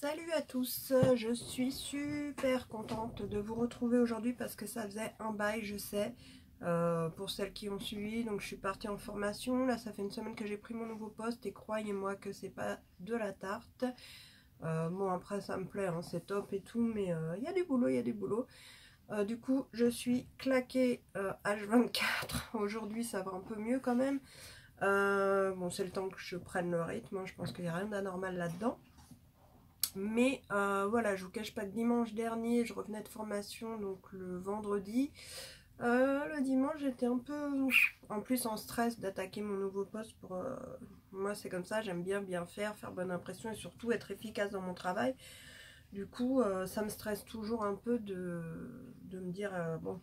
Salut à tous, je suis super contente de vous retrouver aujourd'hui parce que ça faisait un bail, je sais, pour celles qui ont suivi. Donc je suis partie en formation, là ça fait une semaine que j'ai pris mon nouveau poste et croyez-moi que c'est pas de la tarte. Bon après ça me plaît, hein, c'est top et tout, mais il y a du boulot, il y a du boulot. Du coup je suis claquée H24, aujourd'hui ça va un peu mieux quand même. Bon c'est le temps que je prenne le rythme, hein, je pense qu'il n'y a rien d'anormal là-dedans. Mais voilà, je vous cache pas que dimanche dernier, je revenais de formation, donc le vendredi. Le dimanche, j'étais un peu, en plus en stress d'attaquer mon nouveau poste. Moi, c'est comme ça, j'aime bien faire bonne impression et surtout être efficace dans mon travail. Du coup, ça me stresse toujours un peu de me dire, bon,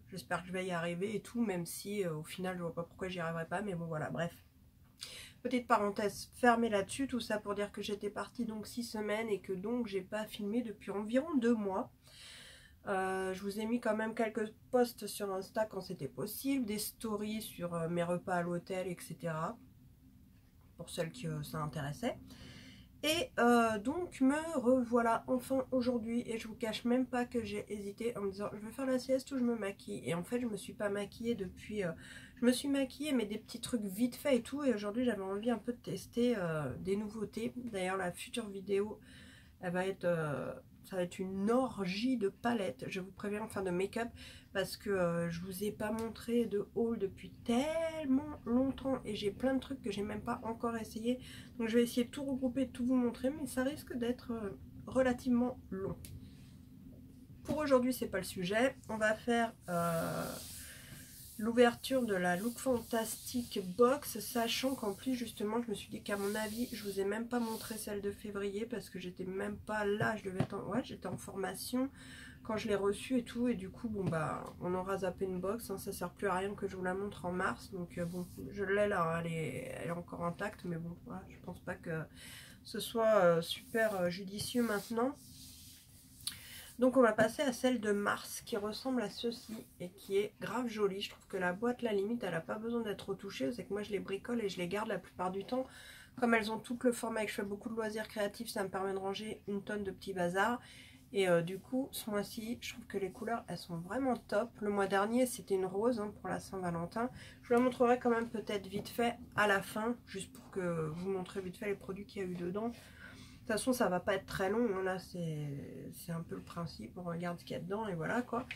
j'espère que je vais y arriver et tout, même si au final, je vois pas pourquoi j'y arriverai pas, mais bon, voilà, bref. Petite parenthèse fermée là-dessus, tout ça pour dire que j'étais partie donc 6 semaines et que donc j'ai pas filmé depuis environ 2 mois. Je vous ai mis quand même quelques posts sur Insta quand c'était possible, des stories sur mes repas à l'hôtel, etc. Pour celles qui ça intéressait. Et donc me revoilà enfin aujourd'hui et je vous cache même pas que j'ai hésité en me disant je vais faire la sieste ou je me maquille. Et en fait je me suis pas maquillée depuis... je me suis maquillée mais des petits trucs vite fait et tout, et aujourd'hui j'avais envie un peu de tester des nouveautés. D'ailleurs la future vidéo elle va être... ça va être une orgie de palettes, je vous préviens, enfin de make-up, parce que je vous ai pas montré de haul depuis tellement longtemps et j'ai plein de trucs que j'ai même pas encore essayé. Donc je vais essayer de tout regrouper, de tout vous montrer, mais ça risque d'être relativement long. Pour aujourd'hui, c'est pas le sujet. On va faire l'ouverture de la Look Fantastic Box, sachant qu'en plus justement je me suis dit qu'à mon avis je vous ai même pas montré celle de février parce que j'étais même pas là, je devais être en... ouais, j'étais en formation quand je l'ai reçue et tout, et du coup bon bah on aura zappé une box, hein, ça sert plus à rien que je vous la montre en mars, donc bon je l'ai là, hein, elle est encore intacte, mais bon voilà, je pense pas que ce soit super judicieux maintenant. Donc on va passer à celle de mars qui ressemble à ceci et qui est grave jolie. Je trouve que la boîte, la limite, elle n'a pas besoin d'être retouchée. C'est que moi je les bricole et je les garde la plupart du temps. Comme elles ont tout le format et que je fais beaucoup de loisirs créatifs, ça me permet de ranger une tonne de petits bazars. Et du coup, ce mois-ci, je trouve que les couleurs, elles sont vraiment top. Le mois dernier, c'était une rose, hein, pour la Saint-Valentin. Je vous la montrerai quand même peut-être vite fait à la fin, juste pour que vous montrez vite fait les produits qu'il y a eu dedans. De toute façon, ça va pas être très long, hein, là c'est un peu le principe, on regarde ce qu'il y a dedans et voilà quoi.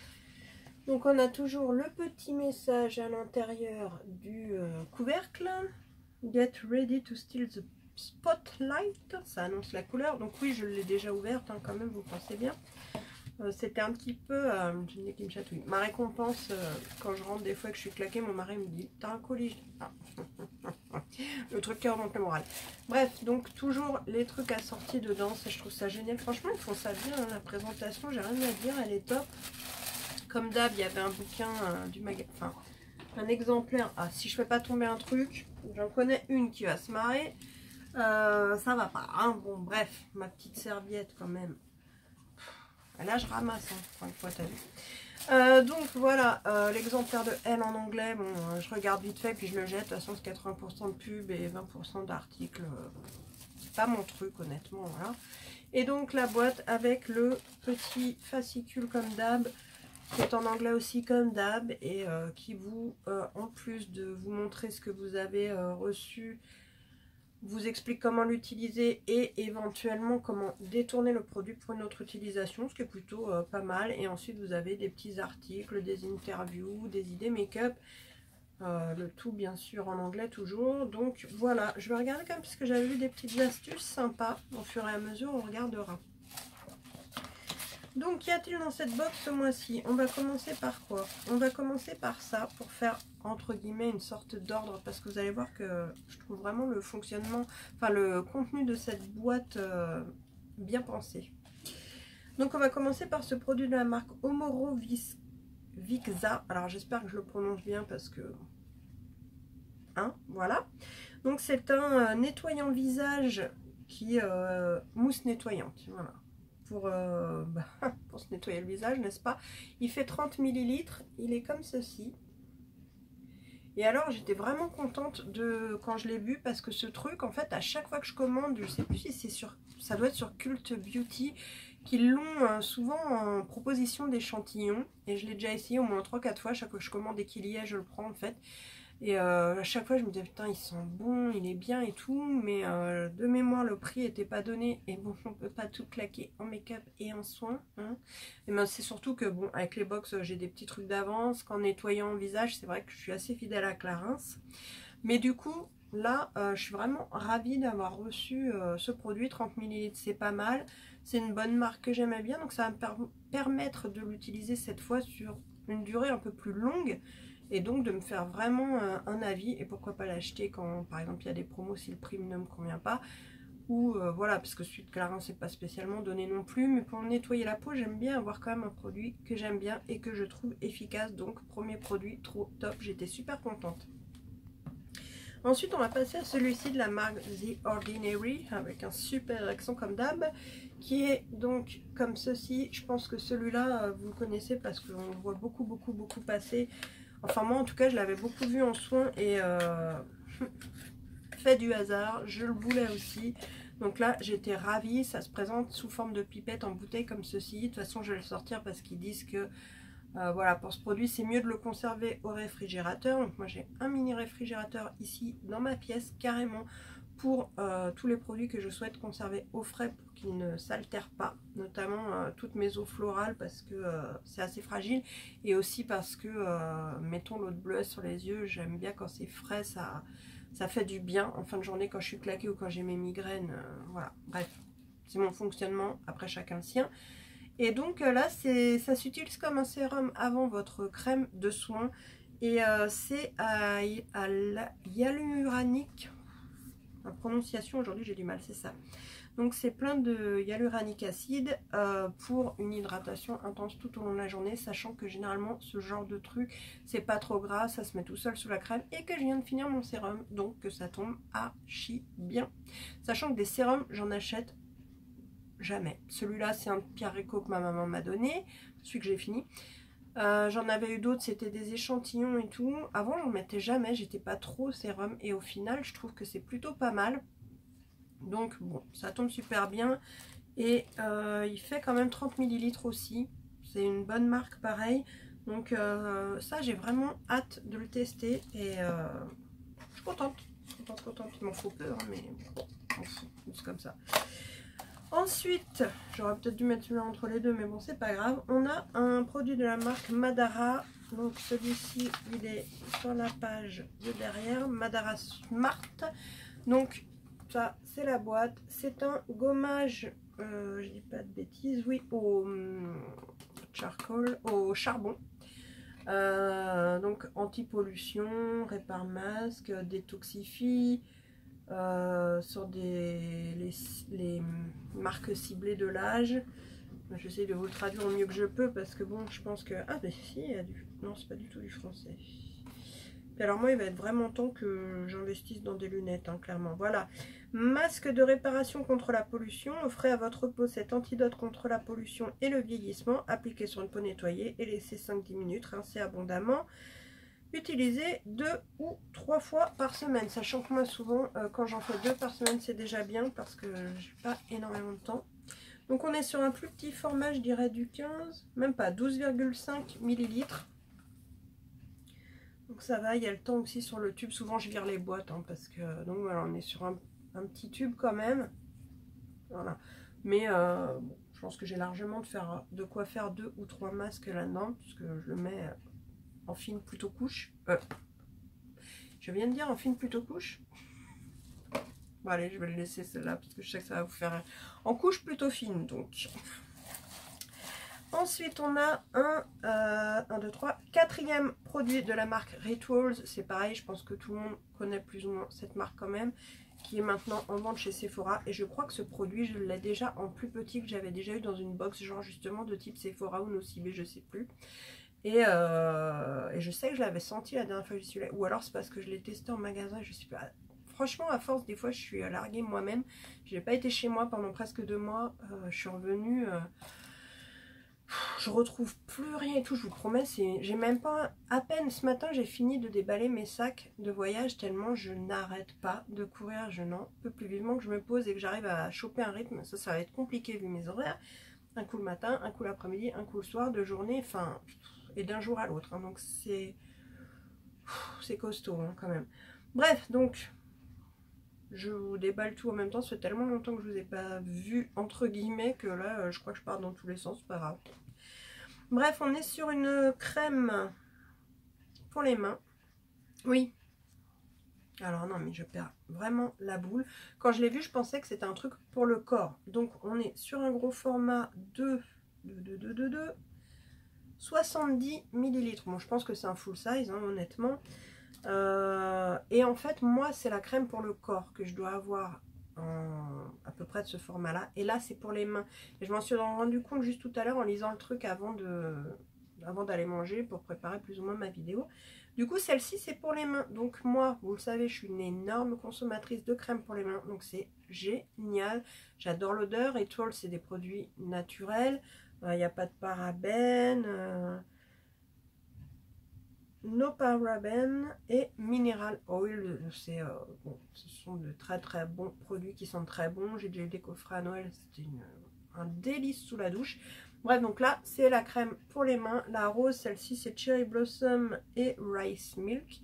Donc on a toujours le petit message à l'intérieur du couvercle. Get ready to steal the spotlight, ça annonce la couleur. Donc oui, je l'ai déjà ouverte, hein, quand même, vous pensez bien. C'était un petit peu, qui me chatouille. Ma récompense, quand je rentre des fois que je suis claquée, mon mari me dit t'as un colis. Ah. Le truc qui remonte le moral. Bref, donc toujours les trucs assortis dedans, ça, je trouve ça génial. Franchement, ils font ça bien, hein, la présentation, j'ai rien à dire, elle est top. Comme d'hab, il y avait un bouquin du magasin, enfin un exemplaire. Ah, si je fais pas tomber un truc, j'en connais une qui va se marrer. Ça va pas, hein. Bon, bref, ma petite serviette quand même. Là, je ramasse, hein, une fois, t'as vu. Donc voilà, l'exemplaire de Elle en anglais, bon, je regarde vite fait puis je le jette. De toute façon, c'est 80% de pub et 20% d'articles. C'est pas mon truc, honnêtement, voilà. Et donc la boîte avec le petit fascicule comme d'hab, qui est en anglais aussi comme d'hab, et qui vous, en plus de vous montrer ce que vous avez reçu, vous explique comment l'utiliser et éventuellement comment détourner le produit pour une autre utilisation, ce qui est plutôt pas mal. Et ensuite vous avez des petits articles, des interviews, des idées make-up, le tout bien sûr en anglais toujours. Donc voilà, je vais regarder quand même parce que j'avais vu des petites astuces sympas. Au fur et à mesure on regardera. Donc qu'y a-t-il dans cette box ce mois-ci? On va commencer par quoi? On va commencer par ça pour faire entre guillemets une sorte d'ordre, parce que vous allez voir que je trouve vraiment le fonctionnement, enfin le contenu de cette boîte bien pensé. Donc on va commencer par ce produit de la marque Omoro Vixa. Alors j'espère que je le prononce bien parce que... hein, voilà. Donc c'est un nettoyant visage qui mousse nettoyante, voilà. Pour se nettoyer le visage, n'est-ce pas? Il fait 30 ml, il est comme ceci. Et alors j'étais vraiment contente de quand je l'ai vu, parce que ce truc en fait à chaque fois que je commande, je sais plus si c'est sur ça doit être sur Cult Beauty, qu'ils l'ont souvent en proposition d'échantillons. Et je l'ai déjà essayé au moins 3-4 fois. Chaque fois que je commande et qu'il y est, je le prends en fait. Et à chaque fois je me disais putain il sent bon, il est bien et tout, mais de mémoire le prix était pas donné, et bon on peut pas tout claquer en make-up et en soins, hein. Et ben c'est surtout que bon avec les box j'ai des petits trucs d'avance, qu'en nettoyant le visage c'est vrai que je suis assez fidèle à Clarins, mais du coup là je suis vraiment ravie d'avoir reçu ce produit. 30 ml c'est pas mal, c'est une bonne marque que j'aimais bien, donc ça va me permettre de l'utiliser cette fois sur une durée un peu plus longue, et donc de me faire vraiment un avis, et pourquoi pas l'acheter quand par exemple il y a des promos si le prix ne me convient pas, ou voilà, parce que celui de Clarins c'est pas spécialement donné non plus, mais pour nettoyer la peau j'aime bien avoir quand même un produit que j'aime bien et que je trouve efficace. Donc premier produit trop top, j'étais super contente. Ensuite on va passer à celui-ci de la marque The Ordinary, avec un super accent comme d'hab, qui est donc comme ceci. Je pense que celui-là vous le connaissez parce qu'on le voit beaucoup passer. Enfin moi en tout cas je l'avais beaucoup vu en soins, et fait du hasard, je le voulais aussi. Donc là j'étais ravie, ça se présente sous forme de pipette en bouteille comme ceci. De toute façon je vais le sortir parce qu'ils disent que voilà, pour ce produit c'est mieux de le conserver au réfrigérateur. Donc moi j'ai un mini réfrigérateur ici dans ma pièce carrément pour tous les produits que je souhaite conserver au frais pour qu'ils ne s'altèrent pas, notamment toutes mes eaux florales parce que c'est assez fragile, et aussi parce que mettons l'eau de bleuet sur les yeux, j'aime bien quand c'est frais, ça fait du bien en fin de journée quand je suis claquée ou quand j'ai mes migraines, voilà, bref, c'est mon fonctionnement, après chacun le sien. Et donc là ça s'utilise comme un sérum avant votre crème de soin, et c'est à hyaluronique. La prononciation aujourd'hui j'ai du mal, c'est ça. Donc c'est plein de hyaluronique acide pour une hydratation intense tout au long de la journée, sachant que généralement ce genre de truc c'est pas trop gras, ça se met tout seul sous la crème, et que je viens de finir mon sérum, donc que ça tombe archi bien. Sachant que des sérums j'en achète jamais. Celui-là c'est un Pierre Rico que ma maman m'a donné, celui que j'ai fini. J'en avais eu d'autres, c'était des échantillons et tout. Avant j'en mettais jamais, j'étais pas trop sérum, et au final je trouve que c'est plutôt pas mal. Donc bon, ça tombe super bien, et il fait quand même 30 ml aussi. C'est une bonne marque pareil. Donc ça j'ai vraiment hâte de le tester, et je suis contente. Il m'en faut peu, hein, mais bon, c'est comme ça. Ensuite, j'aurais peut-être dû mettre celui-là entre les deux, mais bon, c'est pas grave. On a un produit de la marque Madara. Donc celui-ci, il est sur la page de derrière. Madara Smart. Donc ça, c'est la boîte. C'est un gommage, je dis pas de bêtises, oui, au charcoal, au charbon. Donc anti-pollution, répare masque, détoxifie. Sur les marques ciblées de l'âge. J'essaie de vous le traduire au mieux que je peux parce que bon, je pense que... Ah mais si, il y a du... Non, c'est pas du tout du français. Et alors moi, il va être vraiment temps que j'investisse dans des lunettes, hein, clairement. Voilà. Masque de réparation contre la pollution. Offrez à votre peau cet antidote contre la pollution et le vieillissement. Appliquez sur une peau nettoyée et laissez 5-10 minutes. Rincez abondamment. Utilisez 2 ou 3 fois par semaine, sachant que moi souvent quand j'en fais 2 par semaine c'est déjà bien parce que j'ai pas énormément de temps. Donc on est sur un plus petit format, je dirais du 15, même pas, 12,5 ml. Donc ça va, il y a le temps aussi sur le tube. Souvent je vire les boîtes hein, parce que donc voilà, on est sur un petit tube quand même. Voilà. Mais bon, je pense que j'ai largement de quoi faire 2 ou 3 masques là-dedans, puisque je le mets en fine plutôt couche. Je viens de dire en fine plutôt couche. Bon allez, je vais le laisser celle-là parce que je sais que ça va vous faire en couche plutôt fine donc. Ensuite on a un 2, 3, quatrième produit de la marque Rituals. C'est pareil, je pense que tout le monde connaît plus ou moins cette marque quand même, qui est maintenant en vente chez Sephora. Et je crois que ce produit je l'ai déjà en plus petit, que j'avais déjà eu dans une box genre justement de type Sephora ou Nocibé, je sais plus. Et je sais que je l'avais senti la dernière fois que j'y suis allée. Ou alors c'est parce que je l'ai testé en magasin, je sais pas. Franchement, à force, des fois, je suis larguée moi-même. Je n'ai pas été chez moi pendant presque 2 mois. Je suis revenue je retrouve plus rien et tout, je vous promets, j'ai même pas, à peine ce matin j'ai fini de déballer mes sacs de voyage tellement je n'arrête pas de courir, je n'en peux plus. Vivement que je me pose et que j'arrive à choper un rythme, ça va être compliqué vu mes horaires, un coup le matin, un coup l'après-midi, un coup le soir, de journée, enfin, et d'un jour à l'autre, hein, donc c'est costaud hein, quand même. Bref, donc je vous déballe tout en même temps, ça fait tellement longtemps que je vous ai pas vu entre guillemets que là je crois que je pars dans tous les sens, c'est pas grave. Bref, on est sur une crème pour les mains. Oui. Alors non, mais je perds vraiment la boule. Quand je l'ai vu, je pensais que c'était un truc pour le corps. Donc on est sur un gros format de 70 millilitres. Bon, je pense que c'est un full size, hein, honnêtement. Et en fait, moi, c'est la crème pour le corps que je dois avoir à peu près de ce format là, et là c'est pour les mains, et je m'en suis rendu compte juste tout à l'heure en lisant le truc avant d'aller manger pour préparer plus ou moins ma vidéo. Du coup celle-ci c'est pour les mains, donc moi vous le savez je suis une énorme consommatrice de crème pour les mains, donc c'est génial, j'adore l'odeur. Étoile c'est des produits naturels, il n'y a pas de parabènes, no paraben et mineral oil, c'est bon, ce sont de très bons produits qui sont très bons. J'ai déjà eu des coffrets à Noël, c'était un délice sous la douche. Bref, donc là c'est la crème pour les mains, la rose, celle-ci c'est Cherry Blossom et Rice Milk,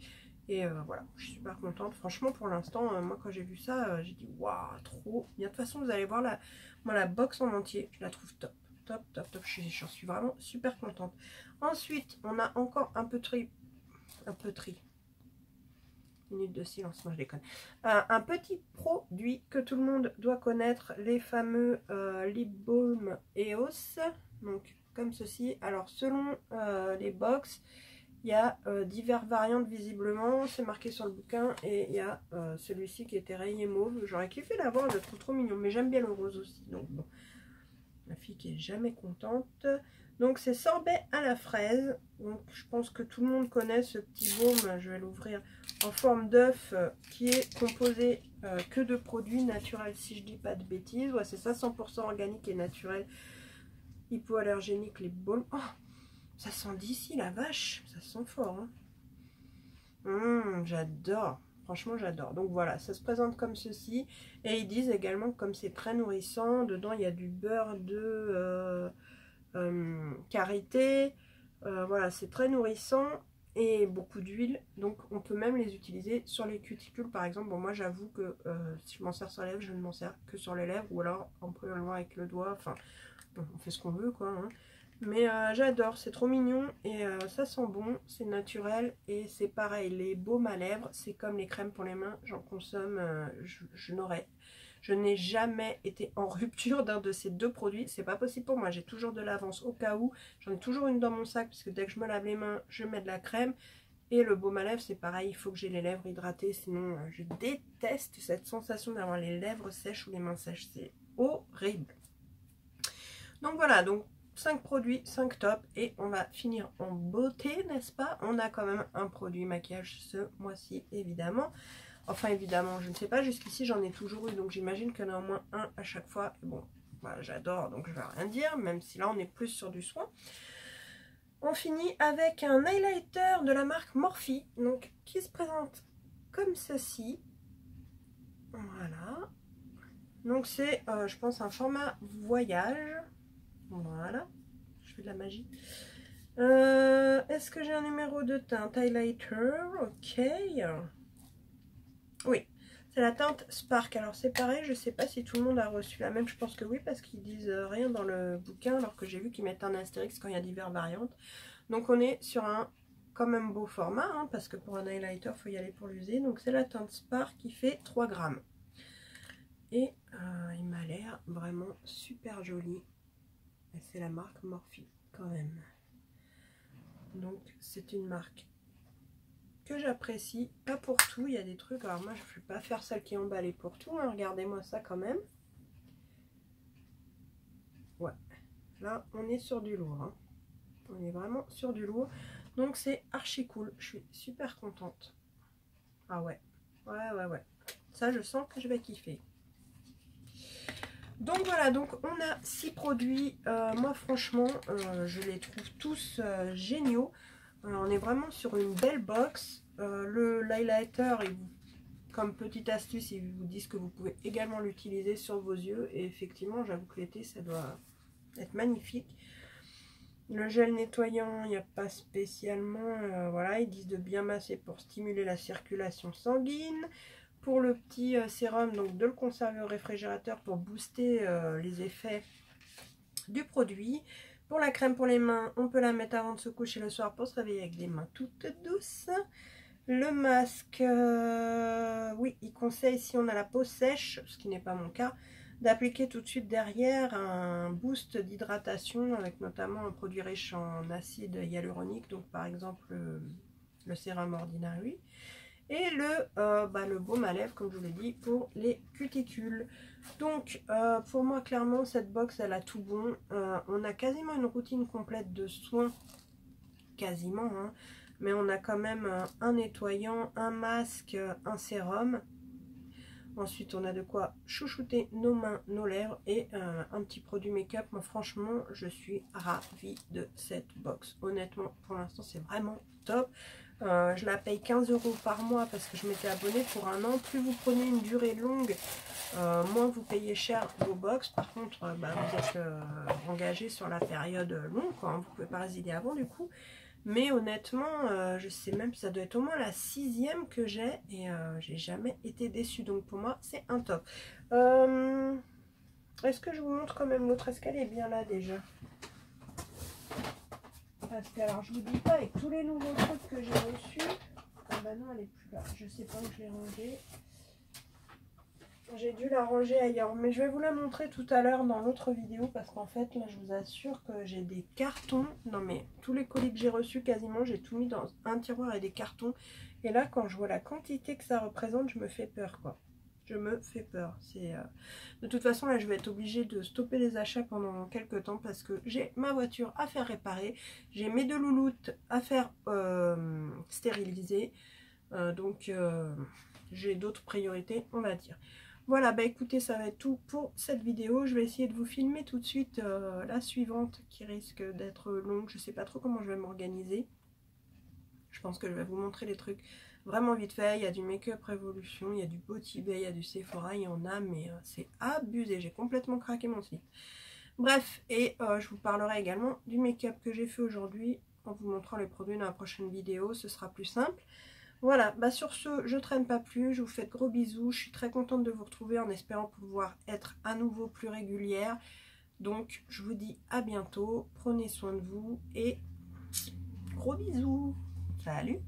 et voilà, je suis super contente franchement pour l'instant. Moi quand j'ai vu ça j'ai dit waouh, trop bien. De toute façon vous allez voir moi la box en entier je la trouve top, j'en suis vraiment super contente. Ensuite on a encore un petit minute de silence, moi je déconne, un petit produit que tout le monde doit connaître, les fameux lip balm EOS, donc comme ceci. Alors selon les box il y a divers variantes visiblement, c'est marqué sur le bouquin, et il y a celui-ci qui était rayé mauve, j'aurais kiffé l'avoir, je le trouve trop mignon, mais j'aime bien le rose aussi, donc bon, ma fille qui est jamais contente. Donc c'est sorbet à la fraise, donc je pense que tout le monde connaît ce petit baume, je vais l'ouvrir, en forme d'œuf, qui est composé que de produits naturels si je dis pas de bêtises. Ouais c'est ça, 100% organique et naturel, hypoallergénique les baumes. Oh, ça sent d'ici la vache, ça sent fort hein. J'adore, franchement j'adore. Donc voilà, ça se présente comme ceci, et ils disent également que comme c'est très nourrissant, dedans il y a du beurre de karité, voilà, c'est très nourrissant et beaucoup d'huile, donc on peut même les utiliser sur les cuticules par exemple. Bon moi j'avoue que si je m'en sers sur les lèvres, je ne m'en sers que sur les lèvres, ou alors on peut le voir avec le doigt, enfin bon, on fait ce qu'on veut quoi hein. Mais j'adore, c'est trop mignon, et ça sent bon, c'est naturel, et c'est pareil, les baumes à lèvres c'est comme les crèmes pour les mains, j'en consomme, je n'ai jamais été en rupture d'un de ces deux produits. C'est pas possible pour moi. J'ai toujours de l'avance au cas où. J'en ai toujours une dans mon sac, parce que dès que je me lave les mains, je mets de la crème. Et le baume à lèvres, c'est pareil. Il faut que j'ai les lèvres hydratées. Sinon, je déteste cette sensation d'avoir les lèvres sèches ou les mains sèches. C'est horrible. Donc voilà, donc 5 produits, 5 tops. Et on va finir en beauté, n'est-ce pas? On a quand même un produit maquillage ce mois-ci, évidemment. Enfin évidemment, je ne sais pas, jusqu'ici j'en ai toujours eu, donc j'imagine qu'il y en a au moins un à chaque fois. Et bon, bah, j'adore, donc je vais rien dire, même si là on est plus sur du soin. On finit avec un highlighter de la marque Morphe, donc qui se présente comme ceci. Voilà. Donc c'est, je pense, un format voyage. Voilà. Je fais de la magie. Est-ce que j'ai un numéro de teinte highlighter? Ok. Oui, c'est la teinte Spark. Alors c'est pareil, je sais pas si tout le monde a reçu la même, je pense que oui, parce qu'ils disent rien dans le bouquin, alors que j'ai vu qu'ils mettent un astérix quand il y a diverses variantes. Donc on est sur un quand même beau format, hein, parce que pour un highlighter, il faut y aller pour l'user. Donc c'est la teinte Spark qui fait 3 grammes. Et il m'a l'air vraiment super joli. Et c'est la marque Morphe quand même. Donc c'est une marque que j'apprécie, pas pour tout, il y a des trucs, alors moi je ne vais pas faire celle qui est emballée pour tout, hein. Regardez-moi ça quand même. Ouais, là on est sur du lourd, hein. On est vraiment sur du lourd, donc c'est archi cool, je suis super contente. Ah ouais, ouais, ça je sens que je vais kiffer. Donc voilà, donc on a 6 produits. Moi franchement, je les trouve tous géniaux. On est vraiment sur une belle box. Le highlighter, comme petite astuce, ils vous disent que vous pouvez également l'utiliser sur vos yeux. Et effectivement, j'avoue que l'été, ça doit être magnifique. Le gel nettoyant, il n'y a pas spécialement. Voilà, ils disent de bien masser pour stimuler la circulation sanguine. Pour le petit sérum, donc de le conserver au réfrigérateur pour booster les effets du produit. Pour la crème pour les mains, on peut la mettre avant de se coucher le soir pour se réveiller avec des mains toutes douces. Le masque, oui, il conseille, si on a la peau sèche, ce qui n'est pas mon cas, d'appliquer tout de suite derrière un boost d'hydratation avec notamment un produit riche en acide hyaluronique, donc par exemple le sérum Ordinary. Et le baume à lèvres, comme je vous l'ai dit, pour les cuticules. Donc, pour moi, clairement, cette box, elle a tout bon. On a quasiment une routine complète de soins. Quasiment, hein. Mais on a quand même un nettoyant, un masque, un sérum. Ensuite, on a de quoi chouchouter nos mains, nos lèvres et un petit produit make-up. Moi, franchement, je suis ravie de cette box. Honnêtement, pour l'instant, c'est vraiment top. Je la paye 15 € par mois parce que je m'étais abonnée pour un an. Plus vous prenez une durée longue, moins vous payez cher vos box. Par contre, vous êtes engagé sur la période longue, quoi, hein. Vous ne pouvez pas résilier avant du coup. Mais honnêtement, je sais même, ça doit être au moins la 6e que j'ai et j'ai jamais été déçue. Donc pour moi, c'est un top. Est-ce que je vous montre quand même l'autre? Est-ce qu'elle est bien là déjà? Parce que alors je vous dis pas, avec tous les nouveaux trucs que j'ai reçus, ah bah non, elle est plus là. Je sais pas où je l'ai rangée. J'ai dû la ranger ailleurs, mais je vais vous la montrer tout à l'heure dans l'autre vidéo parce qu'en fait là je vous assure que j'ai des cartons. Non mais tous les colis que j'ai reçus quasiment, j'ai tout mis dans un tiroir et des cartons. Et là quand je vois la quantité que ça représente, je me fais peur quoi. Je me fais peur. De toute façon là je vais être obligée de stopper les achats pendant quelques temps parce que j'ai ma voiture à faire réparer. J'ai mes 2 louloutes à faire stériliser. Donc j'ai d'autres priorités on va dire. Voilà, bah écoutez, ça va être tout pour cette vidéo. Je vais essayer de vous filmer tout de suite la suivante qui risque d'être longue. Je sais pas trop comment je vais m'organiser. Je pense que je vais vous montrer les trucs vraiment vite fait. Il y a du Make-up Révolution, il y a du Beauty Bay, il y a du Sephora, il y en a, mais c'est abusé. J'ai complètement craqué mon slip. Bref, et je vous parlerai également du make-up que j'ai fait aujourd'hui en vous montrant les produits dans la prochaine vidéo. Ce sera plus simple. Voilà, bah sur ce, je traîne pas plus, je vous fais de gros bisous, je suis très contente de vous retrouver en espérant pouvoir être à nouveau plus régulière. Donc, je vous dis à bientôt, prenez soin de vous et gros bisous. Salut!